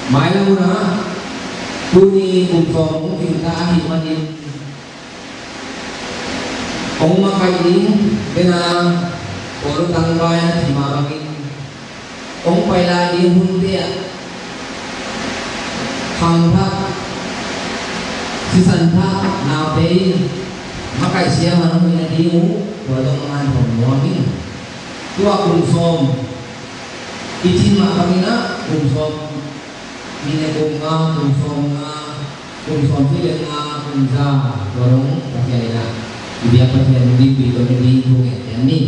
mai lang muna tuni umsong kita himanin kung makailing kena orang tangbayan himamangin kung pailadi hundia hangha sisanta napein makai siya manong minadimu wadong man pembuangin tua umsong izin makangina umsong minebunga umsong silenga umza dorong kasyalina dia pasien di video ini bunga yani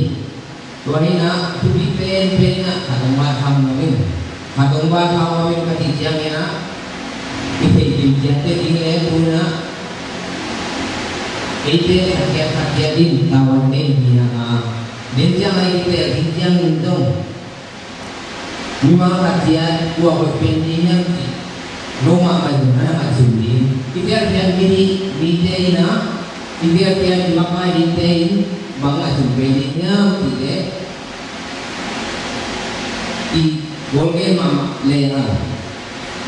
tuanina tubi pen kadang baham namin kadang baham namin katijang ina ipejimjate ingin guna ite hakiat din tawan din bina dinjang ite dinjang indong lima kajian dua pendinya rumah majuna majuni ite gini bidena ite lama ite bangga jumpendinya ite di boleh mama lena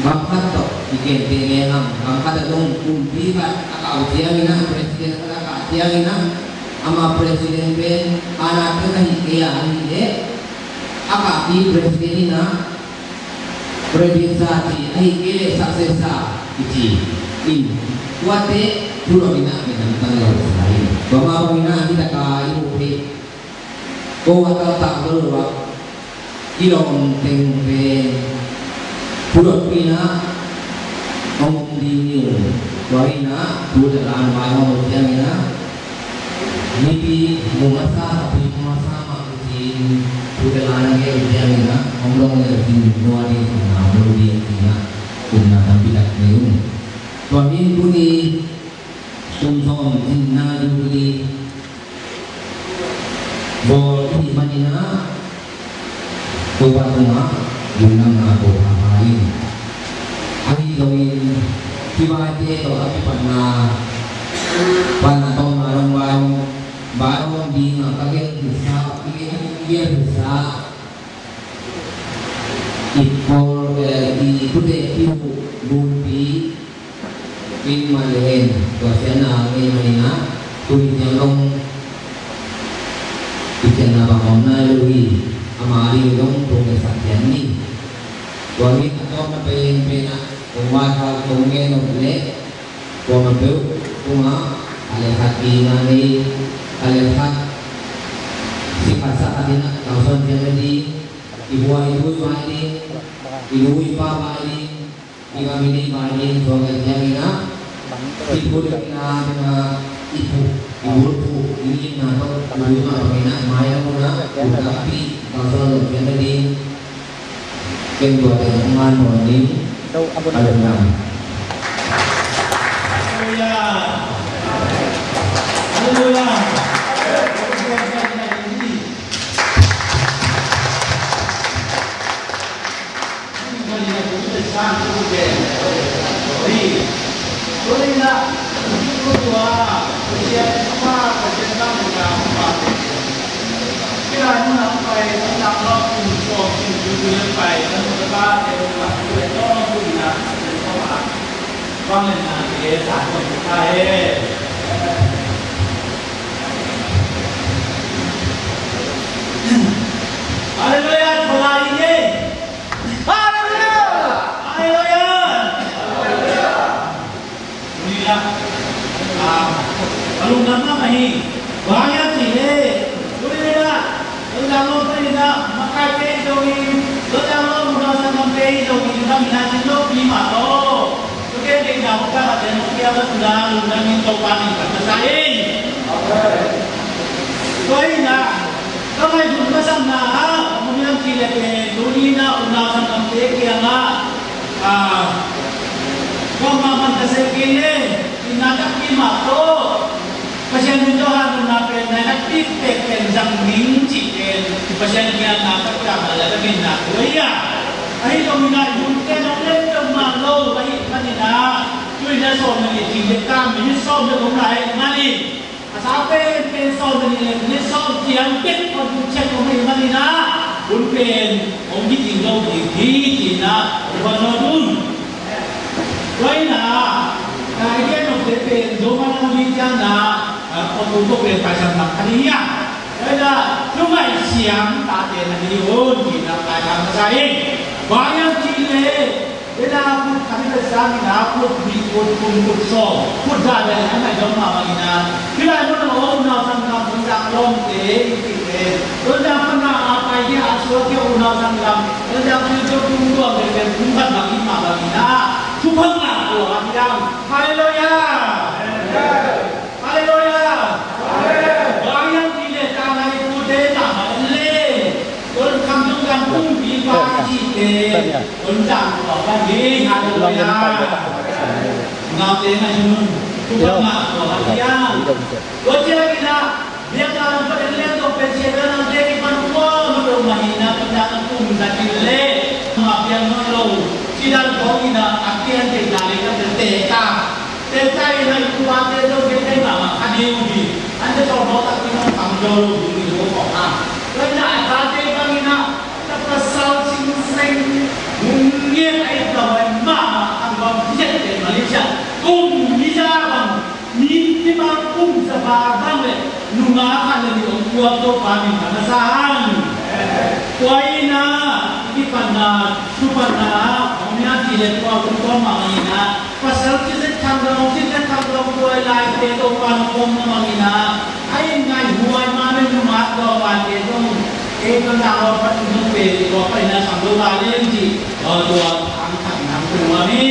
bakat to iken tengenang bakat dong kumpikan akau tiangina presiden akak tiangina ama presiden ben anak kita hikia ide akak di presidenina presidensi hikile suksesa iji ini kuate dulu bina dengan tanggal lain bahwa bina kita kayu di kau tak berubah ilong tempe purut pina ngomong di warina budalan bayang jamina nipi mumasa tapi mumasa makin budalan ke jamina ngomong di nuari na melodi tina kunna tampilat neum tuamin kuni sumsom inna duli bol ini manina kuat rumah gunang aku amain hari gawin kibate to api panah panatong barong di ngakagin bisa iya bisa ikol di kude ibu bumpi pin malen kuasana ngai manina tuin yang ikan abang lui amari dong tunge sakyan ni wani atau mapayin pena umaka tunge noble wamapu kuma alehat inani alehat sikasa adina kausan jadi ibu ini ibu ipa ini ikamini ini soal jamina ibu dengan ibu ini nato ibu mapina maya muna tapi kalau jadi kedua teman morning ada enam. Haleluya. Con lên là cái sản phẩm của thầy Hallelujah, mulai ini Hallelujah Hallelujah Hallelujah Kalau nama mahi banyak sih boleh tak kalau tidak maka kejogi kalau mudah sampai jogi kita minat itu 5 toh oke kita buka dan kita sudah minta paling kata saya Koina kami juga sama kemudian kita ke dunia unasan sampai kiana kemaman tersekini inadak 5 toh pasien itu harus nampil naik tipe kenzang minci pasien dia nampil kamar ada kena ya ahi domina junte domine domalo ahi kanina tuina soalnya ini kami ini soalnya domai mani asape pen soalnya ini soal yang pet produksi domai manina ulpen omgi tinggal di tina wanodun 那我们都会发生什么的呀？另外想打点那个有你那来看啥耶？华阳之类，พูดคำภาษานี่นะพูดมีพูดสอบพูดได้เลยให้ยอมมาบางนะที่เราพูดว่าอุณาสังคมสังคมลมเตะที่เตะเราจะพัฒนาอะไรที่อาศัยที่อุณาสังคมเราจะพิจารณาตัวเป็นผู้พัฒนาที่มาบางนะทุกพัฒนาตัวอะไรอย่างฮาเลลูยาฮาเลลูยาบางอย่างที่เราทำในพูดได้ตามมาเลยคนคำต้องการพุ่งปีกว่าที่เตะคนจังบอกว่าดีฮาเลลูยาngau te na yun tu ba ma ko ya ko je kita dia kalau pada lihat tu pensiun dia di mana mo mahina pada tu zakile ma pian no sidal ko ina akian te kali ka te ta ina ku ba te do ke te ma adi ubi ande to bo ta ki no kam do ni do ko ha ko na ta te ba ina ta pasal sing sing mungkin ai ta ma ang ba je te Malaysia kum bisa bang ni bang kum sebab bang le nunga kan le ong kuat to pani kana sang kuaina di pana supana omnya ti le ko ma ina pasal ki se thang ro kuai lai te to pan kom ma ina ai ngai huai ma le nunga do ban te to e to na ro pa tu pe ko pa ina sang do ba le ji do thang tu ni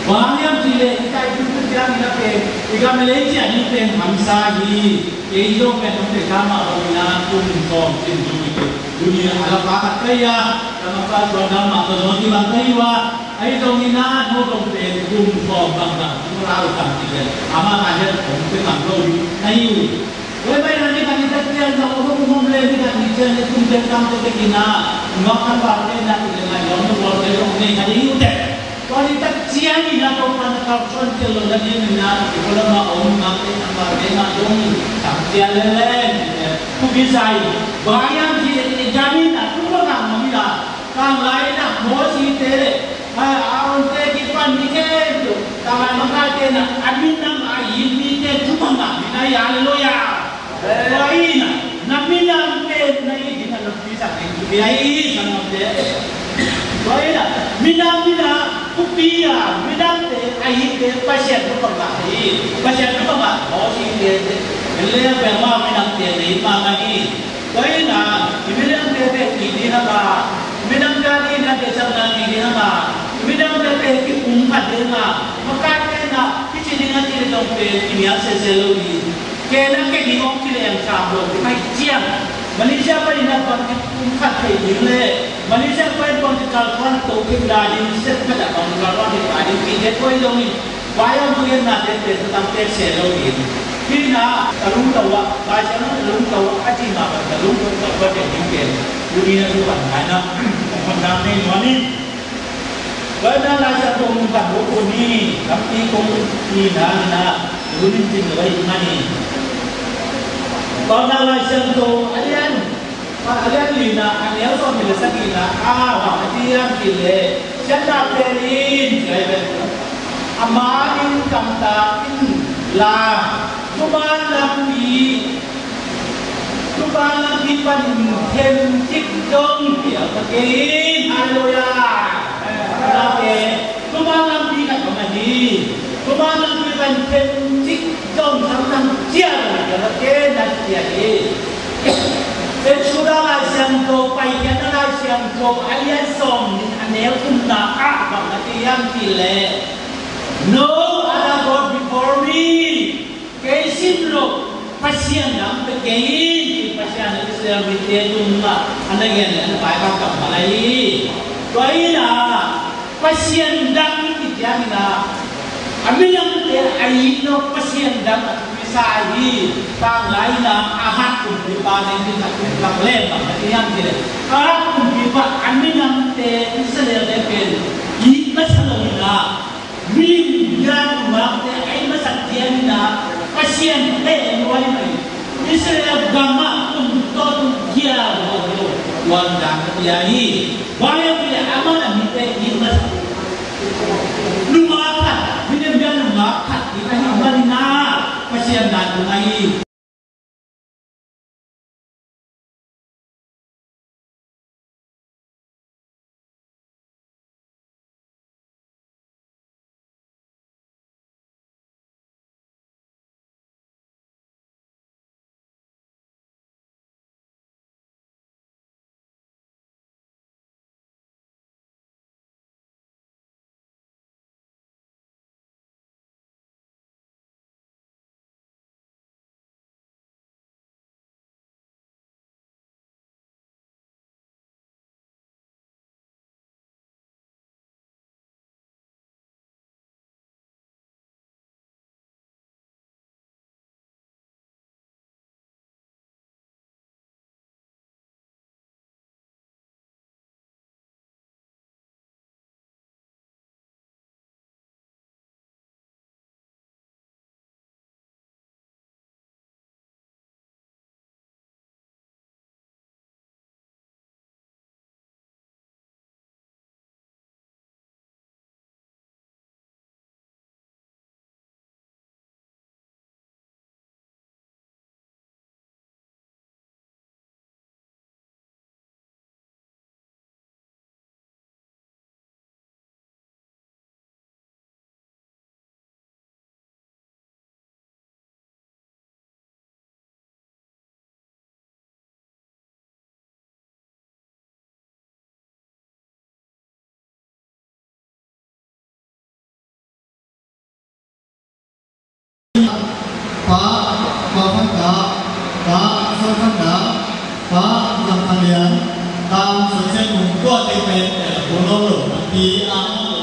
Banyak jile kita itu kerja kita pe, kita Malaysia ni pe hamsa hi, itu pe kita kama orang pun kom tinju itu. Dunia ala pakat kaya, kama pas orang atau nanti bantai wa, itu mina no kom pe kum kom bangga, murau kan jile. Ama aja kom pe manglo nayu. Wei nanti kan kita kerja sama orang umum lagi kan kita ni kum pe kam tu pe kina, ngakan barang nak dengan yang tu boleh orang ni kan itu deh. Kalau kita ciani nak orang nak contoh lagi ni nak kalau mau orang nak tambah dengan dong sampai lelen, tu bisa. Bayang dia jadi nak tu orang mana, kan lain nak mosi tere, orang tere kipan mikir tu, kalau mereka tere nak admin nama ini tere cuma nak mina ya loya, lain nak mina tere naik di mana bisa itu biaya sana tere. Baiklah, mina kupia, mina te air te pasien tu pasien tu apa? Oh si te, ele berma mina te ni mana ni? Baiklah, mina te ini apa? Mina te ni nak sebenarnya ini apa? Mina te umpat dengar, maka kena kecil dengan ciri dompet ini asal seluri. Kena di orang ciri yang cabut, mai ciam. Malaysia pa ina pa umpat kay dile Malaysia pa ina kalkuan to kidadi set pa da kalkuan di padi pide ko ilong bayang mungkin na te tentang te selo ini kina tarung tawa baca tarung tawa aji ma ba tarung tawa de dingken dunia tu kan ana pandang ni wani pada rasa to umpat ko ni tapi ko ni na dunia tin lai mani Kalau nak sentuh alian lina, alian so bila sakina, dia kile, siapa perin, amarin kamtain la, cuma lampi paling kentik dong dia pakai, haleluya, oke, cuma lampi kat kemana cuma lampi paling kentik dong sampai siapa Kerana dan tiada. Sudahlah siangko, payahlah siangko, alian som ni anel kumna bangati yang kile. No other God before me. Kesin lo pasien dam pegain pasien itu saya bitte tumma anda yang payah kam malai. Kaina pasien dam kijana. Amin yang aino pasien dam sahi tang lain ahad pun di panen di tak lem yang tidak ahad pun di pak amin yang te Israel depen ini masalahnya milim yang makte ay masaktianina pasien te wali mai Israel gama pun todo dia wanda yai bayar dia amanah mite ini masalah lumakat milim dia lumakat kita himalina phá và phân đá phá sơ phân đá phá làm thành liền tam sở trên mùng tua tây bên để cuốn lâu lửa thì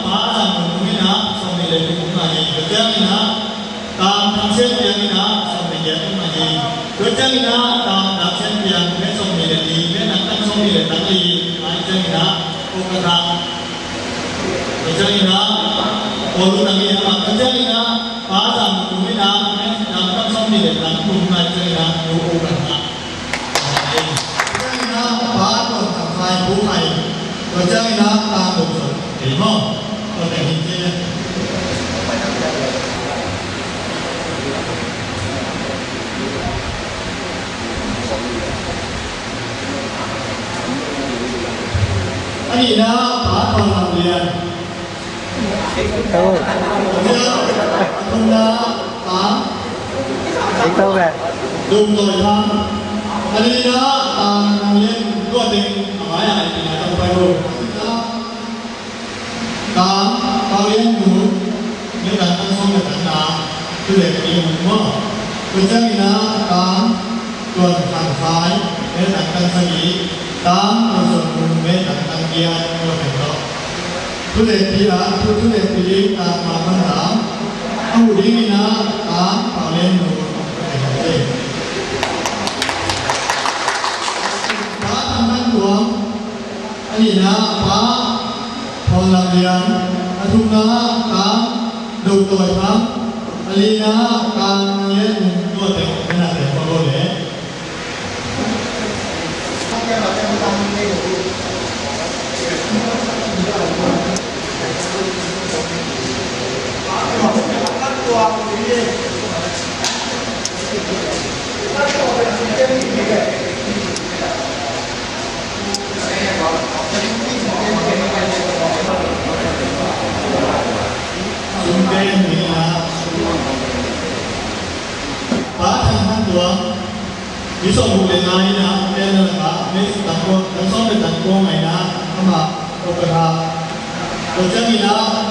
phá làm mùng cái ná xong rồi để cũng là gì cái tiếng ná tam thằng trên tiếng ná xong rồi để cũng là gì cái tiếng ná tam đặt trên tiếng cái xong rồi để gì cái nặng tăng xong rồi để tăng gì cái tiếng ná cũng cái thằng cái tiếng ná còn lúc nào nghe mà cái tiếng ná phá làm mùng cái ná nặng tăng xong rồi để tăng cũng cái tiếng ná cũng cái thằng phá còn thằng hai phú thầy rồi chơi nó ta được rồi hiểu không? Có thể hình kia anh gì đó phá còn làm liền không đã phá đâu về đúng rồi ha anh đi đó làm liền có tình hỏi lại thì là không phải rồi tám bao nhiêu người nếu đặt tăng xong là tăng nào cứ để cái gì mà tôi chắc là tám tuần hàng thái nếu đặt tăng sao gì tám tuần tuần cùng nếu đặt tăng kia rồi phải đó tôi để tí là tôi để tí là mà phân tám ông đi đi na tám bao nhiêu người phải làm gì phá tăng tăng tuần anh gì na phá còn làm liền chúng ta tám đầu tuổi tháng alina càng lên đua tiền cái này để có đôi đấy chúng ta nghĩ là phá thành hàng tuần ví dụ một ngày này là đây là cả mấy tập quân đánh số để tập quân này là không mà có cái nào tôi chắc gì đó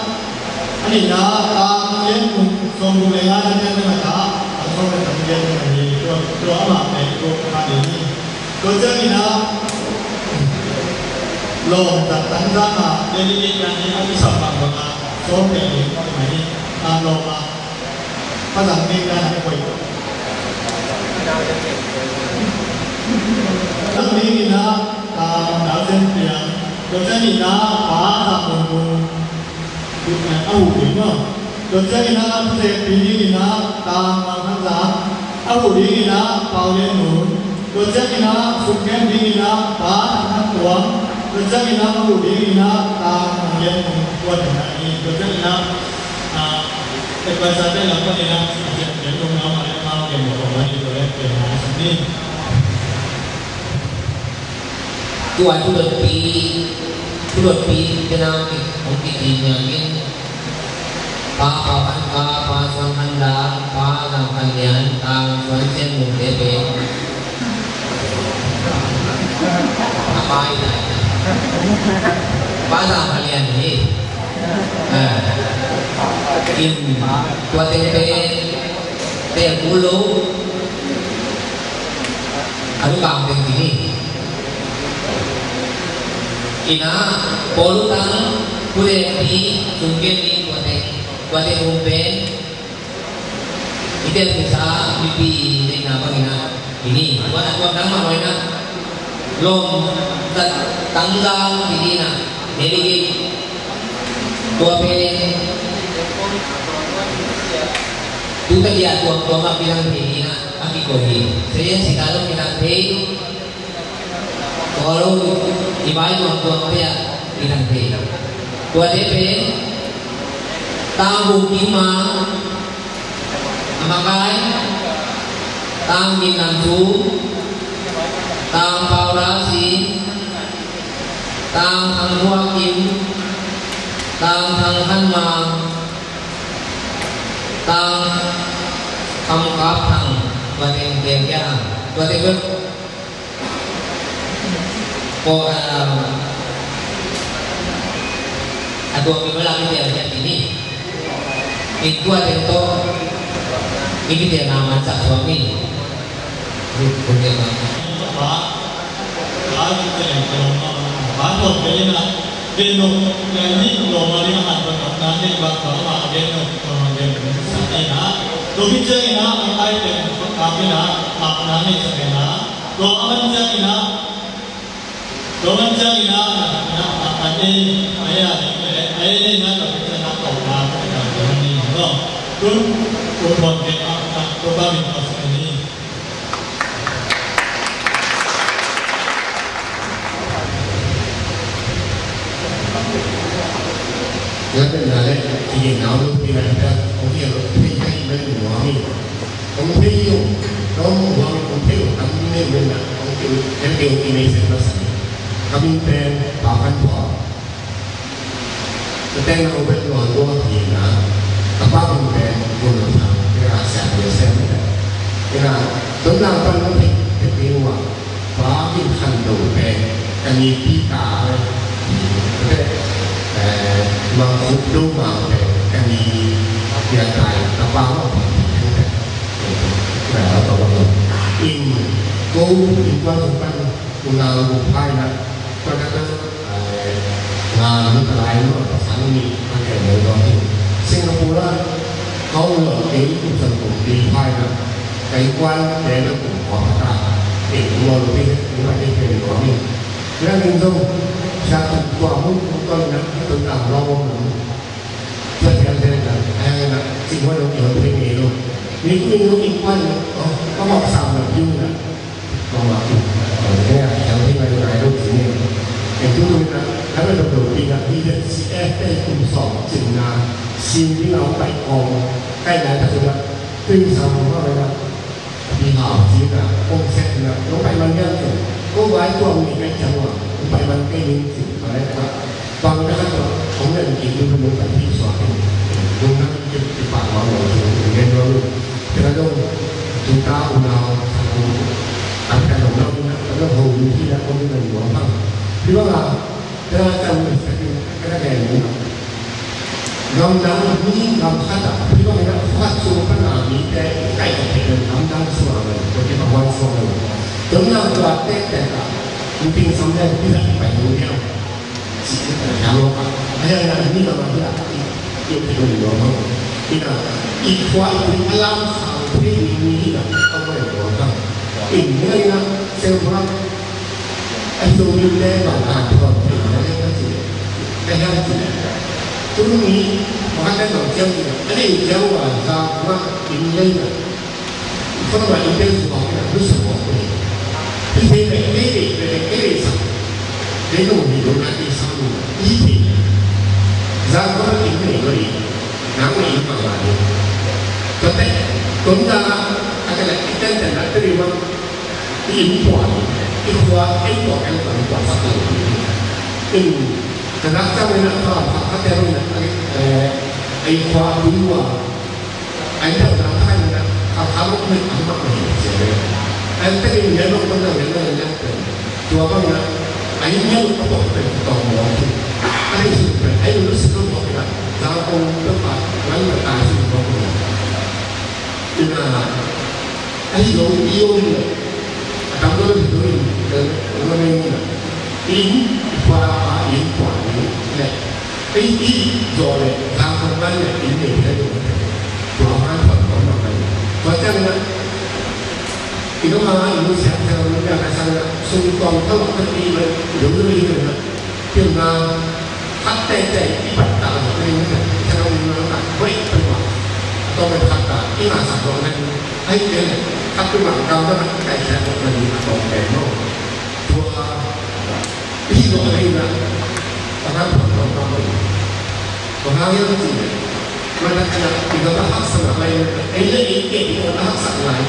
anh nhìn đó ta nhớ cùng số một ngày này là đây là cả đánh số để tập quân này thì tôi mà để tôi làm gì tôi chắc gì đó lồng tập đánh ra mà đây là những cái anh đi sập bằng bằng số tiền thì có phải đi lồng mà phát展这个还会。当你呢，到这边，到这里呢，把它们outdoor，到这里呢，这边里呢，当看啥，outdoor里呢，包点路，到这里呢，福建里呢，把它多，到这里呢，outdoor里呢，当人过的那里，到这里呢，แต่ภาษาได้เราก็ได้รับเสียงลงน้ำมาแล้วมาเก็บหมดมาอยู่ตัวแรกเก็บหาสิ่งนี้ตัวทุรปีเป็นน้ำของที่ดีอย่างนี้ปาปันปาปาสวนคันดาปาสามคันเดียนตามสวนเส้นมุมเดเบปาอีไหนปาสามคันเดียนนี่กินตัวเต็มเต็มกุลูอนุบาลเป็นที่นี่กินนะโปลุตังผู้เด็กนี้สุงเกนีตัวเต็มมุมเป็นitu bisa pipi dengan apa ini buat nama mana lom tanggang ini na jadi tua pe tu tadi tua mak bilang ini na aki koi saya si kalau bilang kalau ibai tua dia bilang tua DP tahu kima amakai tang dinantu tang paurasi tang hangwakim tang hanghanma tang hamkap hang bateng dia bateng ko aku bilang dia ini itu atento ini dia nama suami ini punya nama Baik kita yang kalau baru begini Deno yang ini lomba yang ada nanti bakal deno deno sana. Tapi jangan apa yang kami nak apa ni sebenarnya. Doakan jangan ada ayah ni nak kita nak tahu ni. Pun pun kita coba minta ini. Rất là đấy, thì nhìn nào luôn thì là ông hiểu thấy hay bên của ông thấy yêu, ông thấy tấm nên bên là ông kêu em kêu thì này sẽ là sẵn, kami tên bảo khăn thọ, cái tên ông bên ngoài của thì là các bác ông tên của người thằng cái là sản được xem đấy, cái là tấm lòng con nó thích cái tiếng hòa, có cái khăn đầu tên, cái gì tí cả đấy, menghukum kami yang lain apa in kau impan pulau bukai nak pada ngah lain pasal ini pakai modal Singapura kau lebih usaha di bukai nak kaiwan dari kota itu lebih lebih dari kami dan itu satu kamu bukan nak tentang lawan Jangan nak semua orang yang begini tu. Ni ikhwan, kau sama juga. Kau mahu, ni yang ni mana tu sini. Itu tu nak, kalau doktor bilang dia CFA kumsong jenah, sini orang baik orang, kaya dah sudah tu sama orang lah. Bihar juga, orang set lah, orang baik mana tu. Kau baik tu orang ni kaya jawa, orang baik mana kaya ni sih, mereka. Bang dah tu, orang yang itu belum pasti suatu. Chúng ta chụp cái bản báo đồ chúng nghe nói luôn cho nên đâu chúng ta cũng nào ăn cái đồng đông nó hầu như khi đã có những người nói rằng thì đó là trong cái này cũng ngâm đá ní ngâm sát à thì đó là phát xuống cái nào ní cái của cái đường ngâm đá xuống rồi có cái bảo quan xuống rồi giống như là tết tết cả những tin xong đây bây giờ phải nuôi nhau chỉ là nhà luôn hay là ní là bằng cái itu juga kita ikhwan di alam sampai ini dah apa yang orang ini yang sebab itu dia bangun tuan yang tu ni macam orang jauh ada jauh sama ini lah kalau orang itu semua itu semua ini sah itu hidup nanti sama ini zaman ini beri, nama ini apa ni? Tapi kita akan kita tidak terima import kan import satu. Ini kenapa kita nak kita nak import dua? Ada orang kan kalau kita apa ni? Ada yang dia nak benda yang dua orang ini yang apa kita Ai sudah, ai lulus sebelum kita, zaman tempat lain bertanya sebelum kita. Ina, ai iyo ni, tambah itu dan orang ini para ini kuat ini, ini jole, zaman mana ini ada orang orang macam mana? Itu mana itu siapa yang mereka sana sultan tahu kerja dulu ini, kita hati jadi ibadah ini kalau orang baik terima atau berkata ini masa orang baik dia tapi makam tu nak kaji orang ini atau beno dua ini orang ini orang yang ini mana kena kita hak sama lain ini kita hak sama lain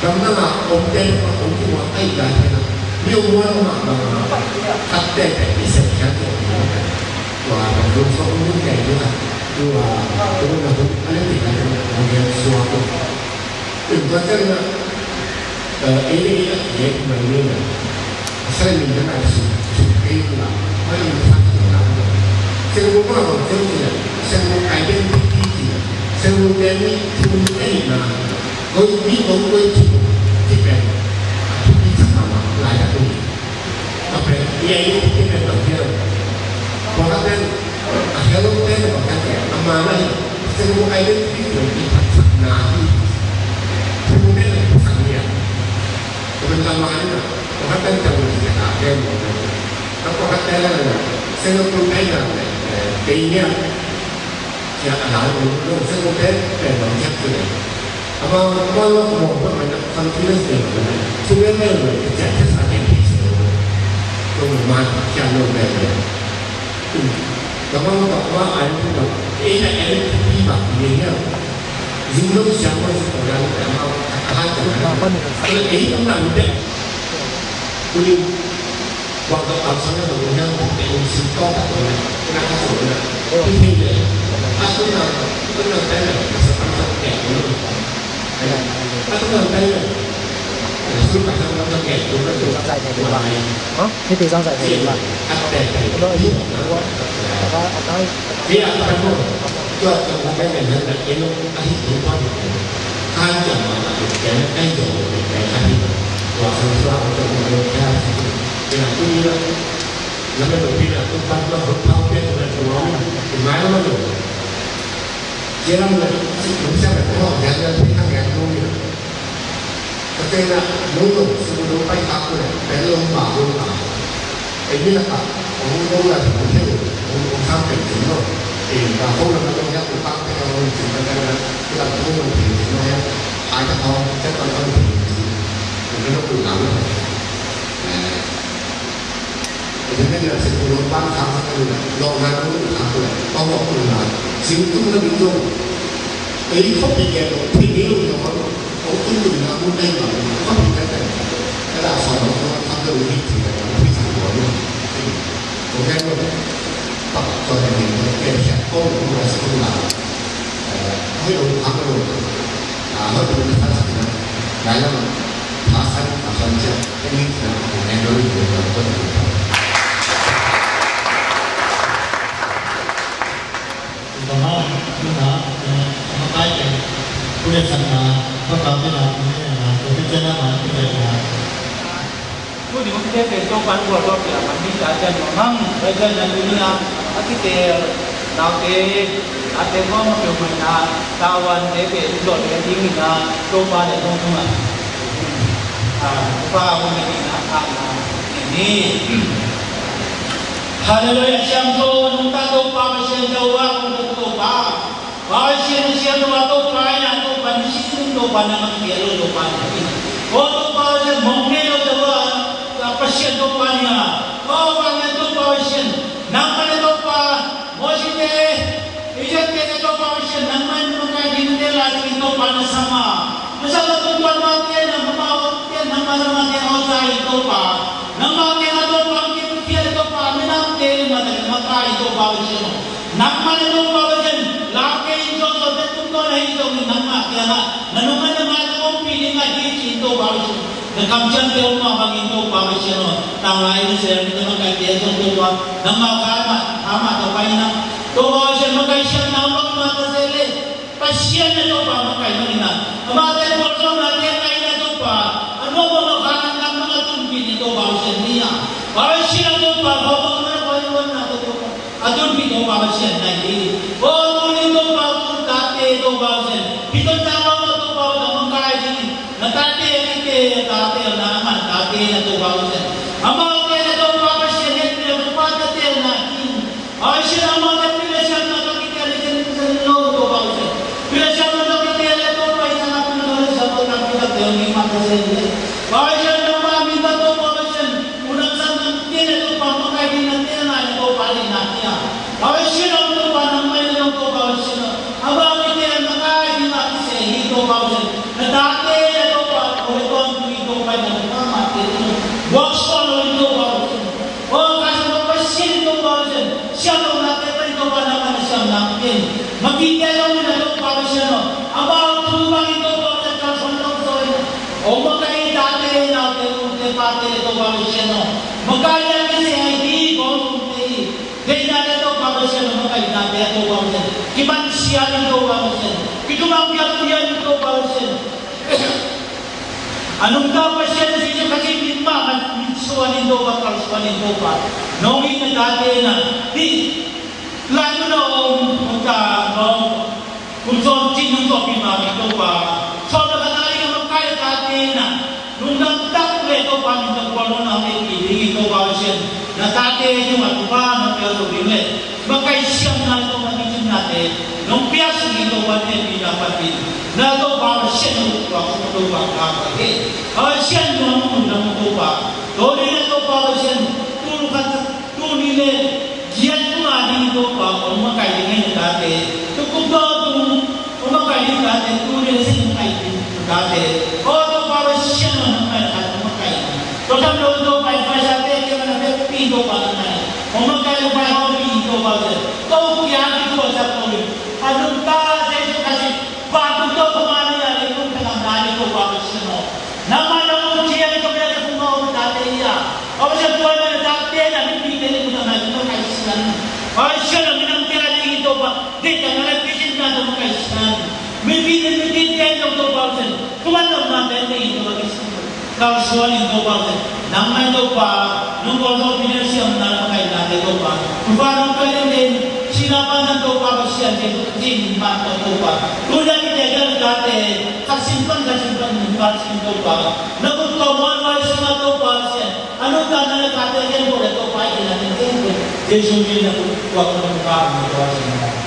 kerana orang orang tua ayah kita dia orang orang hati jadi sekian và luôn sống những ngày như vậy nhưng mà tôi là cũng anh ấy thì là một người xua tôi đừng có chân ý nghĩ vậy mà như là sai mình cái này sụp cái là mấy người phát triển lắm xem cũng có một cái gì là xem một cái bên gì xem một cái bên thì mình thấy là tôi biết tôi chỉ về đi thẳng vào lại là tôi đặc biệt cái này đầu tiên còn các bên hello tên của các trẻ mà này sẽ có ai đến cái người đi thẳng nào thì không biết là thẳng gì mình làm lại nữa còn các bên trong mình sẽ làm thêm nó có các bên là sẽ có tôi thấy là cái nhá thì lại nó sẽ có cái về bản chất của này 아마 그걸로 뭐 컨티넌스 투명을 이제 회사에 비치고 좀 많이 하는 데에 그거는 뭐 알고 AIP 막 이게요 인도 시장에서 보라는 아마 하잖아요 그 A는 안돼 우리 광고 앞서서 그냥 음식 떠다고 그냥 가서 그냥 이게 아스나 그런 때는 그래서 항상 깨고 các cái đây là suốt cả năm ngày chúng ta được dạy thầy được bài thế thì sao dạy thầy được bài nó ý nó thì anh ta nói cho cái này là cái nó anh hiểu qua được hai chồng mà được cái cái chỗ cái anh và sau đó cho người ta thì là tôi nghĩ là đầu tiên là tôi bắt nó hợp thao biết là nó thì máy nó được chỉ là người cũng sẽ phải có nhà ra thì các nhà nuôi cái tên là nuôi lợn sử dụng bay tắc này cái lông bảo cái như là cả ông đâu là cũng theo ông tham cảnh chính rồi thì và không là nó trong của các cái ông chỉ là cái là nuôi lợn thì nó hai cái con cái con thì nó cũng lắm rồi thế nên là sự cố gắng ban khám cái là do ra nó cũng khám rồi bao gồm là 지금 끝나는 좀 에이 커피 개로 되게 이런 거 어떤 분이나 문제가 커피 때문에 그래서 서로 상대 우리 팀에 회사 거는 그게는 딱 저는 이렇게 또 그래서 그나 해로 방으로 하고 하잖아 나는 다산 다산자 행위나 내려를 보는 Karena kita memakai kulit sana, tetapi nanti kebencian kita. Ku di mana dia tu kan buat apa ya? Kami saja memang baca dunia, kita nanti ada orang yang mana kawan dia duduk dia tinggi na, coba dia tunggu. Apa orang ini nak ini? Haleluya, siang tu nunta tu pa siang tu aku tu pa. Siang tu tu pa ya tu pa ni siang tu pa na dia tu pa ni. Oh tu pa siang mungkin tu pa siang tu pa ni. Oh pa ni tu pa siang. Nama ni tu pa mosin ni. Ijat ni tu pa siang. Nama ni tu kai din dia lagi tu pa na sama. Masa tu pa mati na mama dia nama sama dia osai tu pa. Nama dia tu pa makai itu bawajan, nama itu bawajan, laki itu sudah tunggu lagi itu nama tiada, nama nama itu pilih lagi itu bawajan, Kamjan dia rumah bagi itu bawajan, tang lain saya itu makai dia itu nama kama atau paina, itu bawajan makai siapa nama mata sele, pasien itu makai mana, amalan bodoh lagi lain itu anu makan nama itu pilih itu bawajan dia, bawajan itu bawajan Adun pito bawasan lagi. Oh, tulis tu bawasan tate tu bawasan. Pito tawa tu bawasan mengkai sini. Tate ni tate nama tate tu bawasan. Amal tate tu bawasan ni tu tate lagi. Aisyah amal tate lesan tu kita lesan selo tu bawasan. Lesan tu kita lesan tu paisa nak tu satu nak kita teori mata sendiri. Aisyah nama minta tu bawasan. Unang sana kita tu pamakai di nanti na tu paling nanti. Awasya untuk panamai untuk awasya. Abang kita makai di mati sehi untuk awasya. Nadate untuk orang itu pada mati itu. Wakson untuk awasya. Oh kasih pasien untuk awasya. Siapa nak itu panamai siapa nak? Mati dia untuk awasya. Abang tumbang itu awasya transformasi soalnya. Oh makai date nak untuk pate itu awasya. Makai yang sehi konsumsi. Dia ada bawasan makai nabi atau bawasan, kiman siapa itu bawasan, kita mampu dia itu bawasan. Anong kapasyan sa inyo kasi lima suwanin daw ba, kalsuwanin daw ba? Nongin na dati na, di, lalo na kung zontin ng topi mami daw ba, so nakatali ka magkaya dati na, nung nagtakle daw ba, nung nagwalo na may kiling daw ba siya, na dati yung atupa, ng pero bimet, magkaisiyang na ito magitin natin, nung piyasa ito ba niya pinapatin, na daw ba siya nung ako daw ba kapagin, siya nung daw ba, Dori na to pa siya tuloy na diyan kumadi to pa kung makain ng dati. Tukod daw kung makain dati tuloy na siya makain dati. O to pa siya naman makain. To sa loob to pa sa dati kaya na pito pa na. Kung makain pa ako pito pa siya. To kaya ko sa tuloy. Anong ta sa ito kasi bago to kumani na kung tanggani ko pa siya no. Naman ako siya ito kaya Apa siya buwan na dati na bibigyan ko na ng kaisinan. Ay siya lang ang tiraling ito ba? Dito na nagpisin na ng kaisinan. Bibigyan ng 2,000. Kumanom natin na ito mag-isinan. Kausuan yung 2,000. Naman ito pa, nung kolong pinasiyang na makailan ito pa. Kung parang kaya din, sinapan ng 2,000 siya din man ito pa. Kung lagi tayo dati, kasimpan ng parsin ito pa. Nagutawan mo sa mga 2,000. Ano ka na nagkatayan mo ito pa ay natin ito. Jesus din na huwag mo ng parang ito sa mga.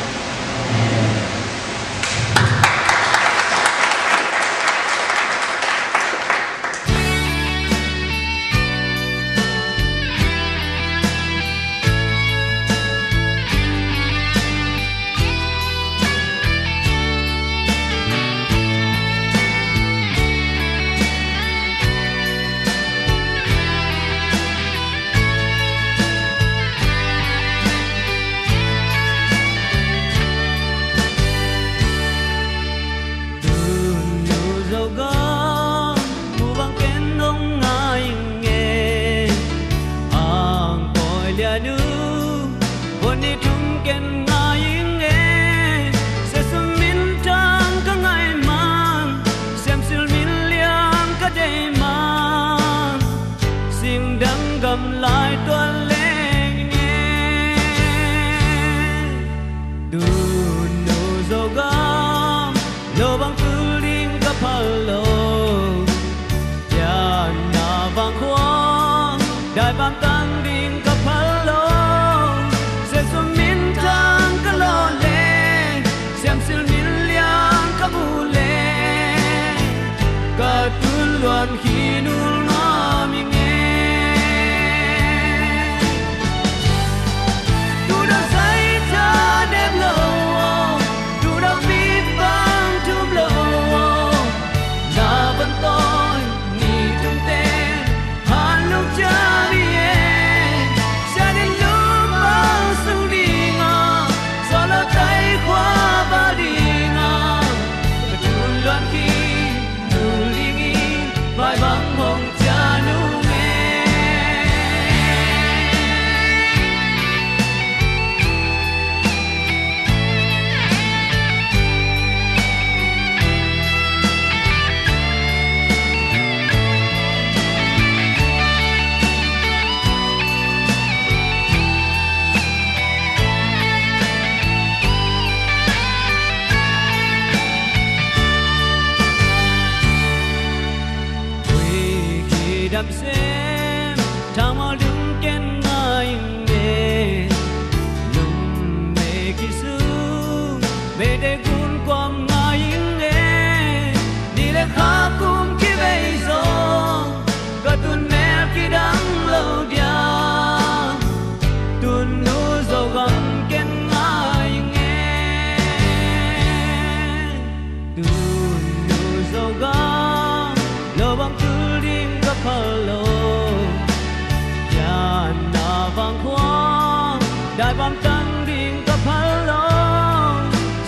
Đại bom tăng điên cấp halo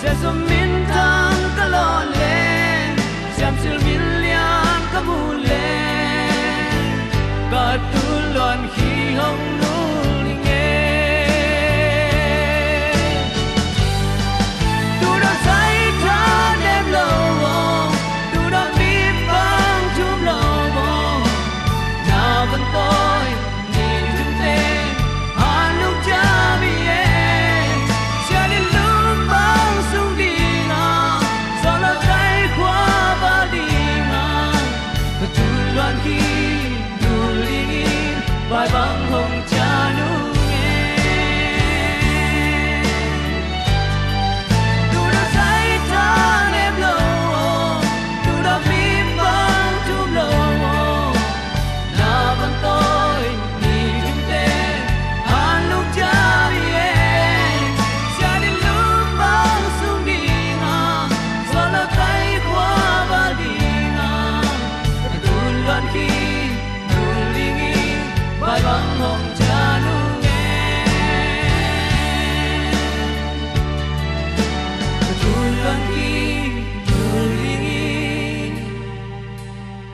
sẽ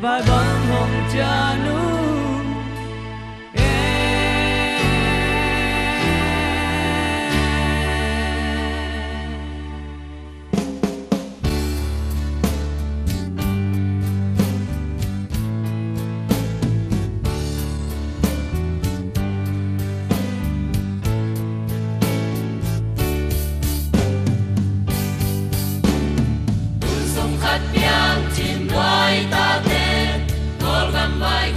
và bóng hồng cha nu khát piang chim loài ta tên ngol gam vai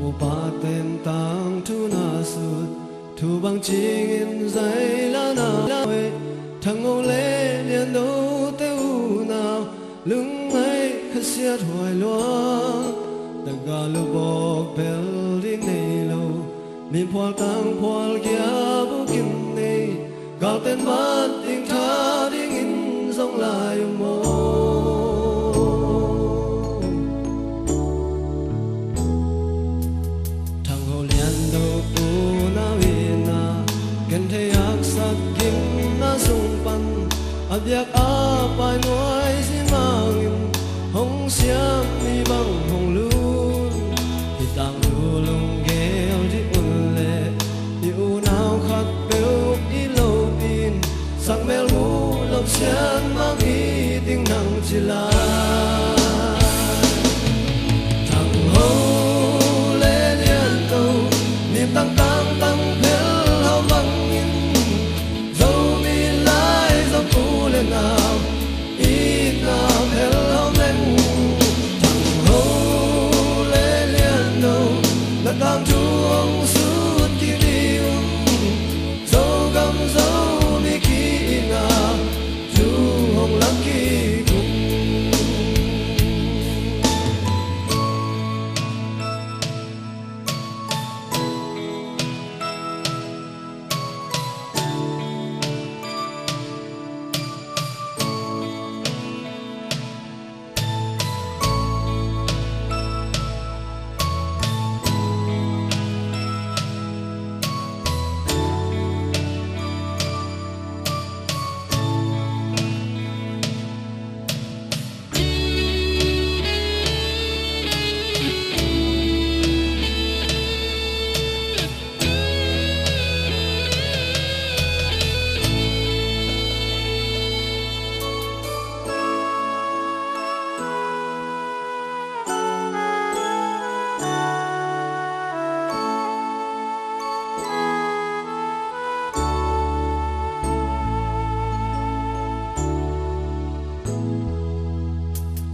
bộ ba tên tang thu na sut thu bằng chingin dây la na we thằng ngô lê liền đâu teu nào lưng ấy khát xiết hoài loa ta gà lu bọc bel đi nei lâu min phal tang phal kia bu kim nei gạo tên bát tiếng tha đi in dòng lại mô thằng hồ liền đâu pu na vina gần thấy ác sắc kim na sung pan áp yak áp ai nói xin mang hồng xiêm mi băng hồng luôn thì tang lu lung gheo đi un lệ yêu nào khát bêu đi lâu in sắc mel mu lộc xiên mang đi tiếng nắng chỉ là thằng hồ lê liên cầu niềm tăng tăng tăng bel hao băng in dâu mi lai dâu cũ lên nào ít nào bel hao men thằng hồ lê liên cầu là tăng chuông suốt kỳ đi dâu gầm dâu mi kỳ nào dù hồng lắm kỳ cùng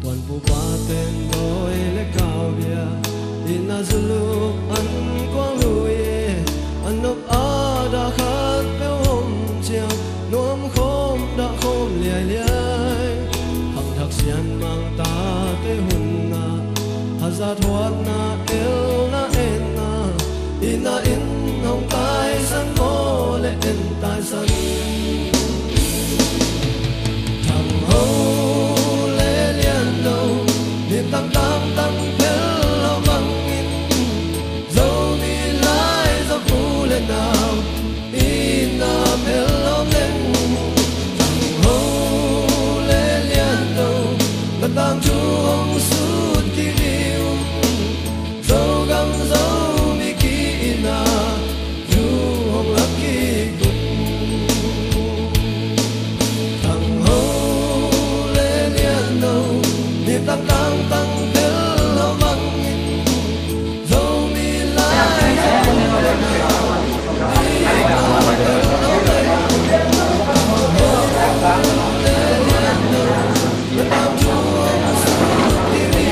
toàn bộ ba tên đôi lẽ cao bia in na zulu ăn quang lùi ăn nộp á đã khát béo hôm chiều nuông khom đã khom liai liai hằng thạc xiên mang ta tới hun na hazat thoát na el na en na in hồng tai san mô lệ en tai san thằng hô lê liên đâu niềm tăng tăng tăng bel hao băng in dâu mi lai dâu phủ lên nào in na bel hao men thằng hô lê liên đâu là tăng chuông suốt kỳ đi dâu gầm dâu mi kỳ na dù hồng lắm kỳ cùng thằng hô lê liên đâu niềm tăng tăng tăng bel hao băng in dâu mi lai dâu phủ lên nào in na bel hao men thằng hô lê liên đâu là tăng chuông suốt kỳ đi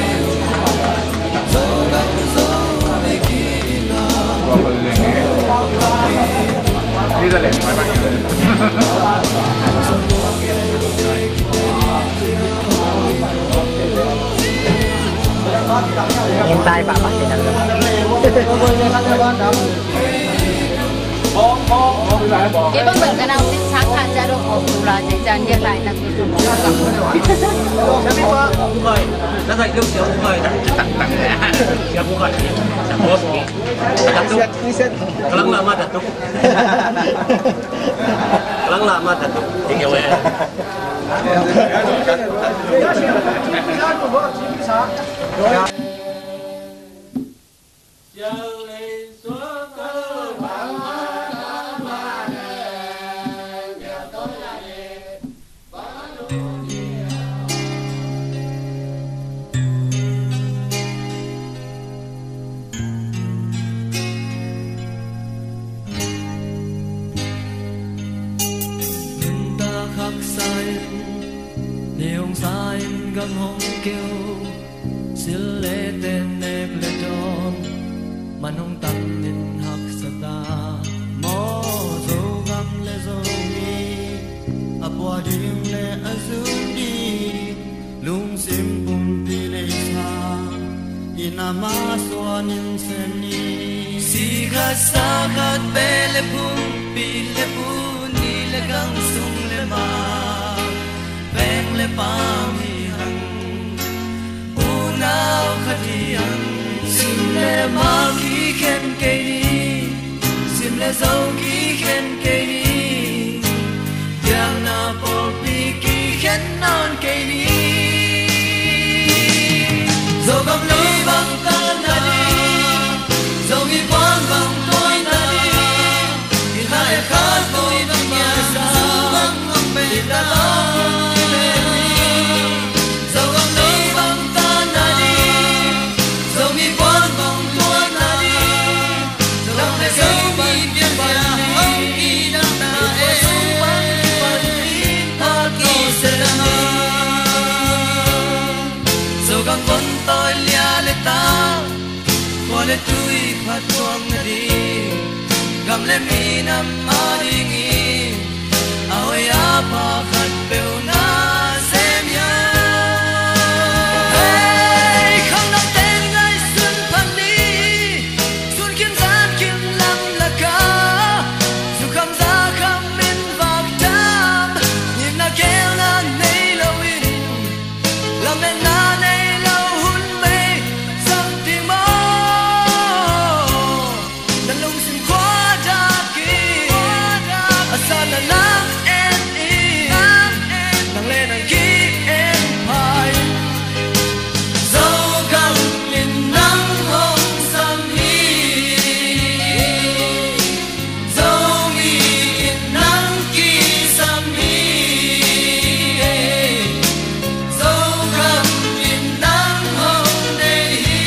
dâu gầm dâu mi kỳ na hiện tại bà bạn thì đang cái bác mình cái nào biết sáng hạn ra đâu có đủ là dễ dàng như lại là cái đủ là nó phải lúc chiều không tặng chiều không gọi chẳng có gì đặt túc lắng lama đặt túc lắng lama đặt túc thì kiểu vậy Hồng gam hồng kêu xin lệ tên nếp lệ đón man hong tam nin hak sata mo zo gam le zo ni apwa ding le azun di lung sim bum pi le sa inama swanin seni si khasa khat pe le bum pi le bu ni le gang sung le ma beng le pa mi hang u nao khatian sim le ma ki khen ke ni sim le zo ki khen ke ni yang na po pi ki khen non ke ni zo gam lo bang ta na ni zo gi quan bang tôi na ni in hai kha tôi bang ya sa bang ngom pe ta lo le ni zo gam lo bang ta na ni zo gi quan bang tôi na ni zo le zo bang bien ba hong ki na ta e bang bang ni ta ki se na zo gam bon tôi lia le ta ko le tui phat tuang na di gam le mi nam ma ding i ao ya pa khat pe na sem ya hey khang nam ten ngai sun phan ni sun kim san kim lam la ka su kham za kham min vak tam nim na kel na nei lo in la men na nei lo hun me sam ti mo na lung sim kwa da ki asa na lang en i nang le nang ki en pai zo gam lin nang hong sam hi zo mi in nang ki sam hi zo gam lin nang hong de hi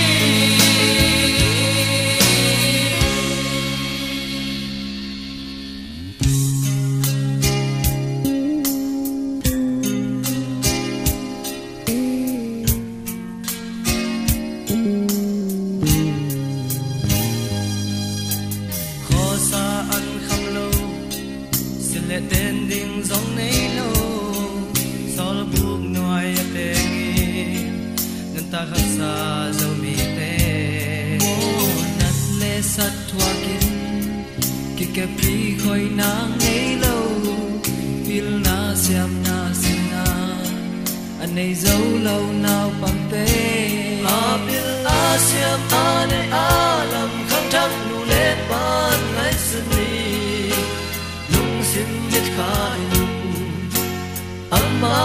kho sa an kham lo sin le ten ding zong nei lo sol buk noi a pe ngi nan ta kham sa zo mi te nat le sat thwa kin ki ke pi khoi nang nei lo pil na siam na sin na an nei zo lo nao pam pe a pil a siam a ne a lam kham thak nu le pan ngai sun ni lung sim mit kha in amma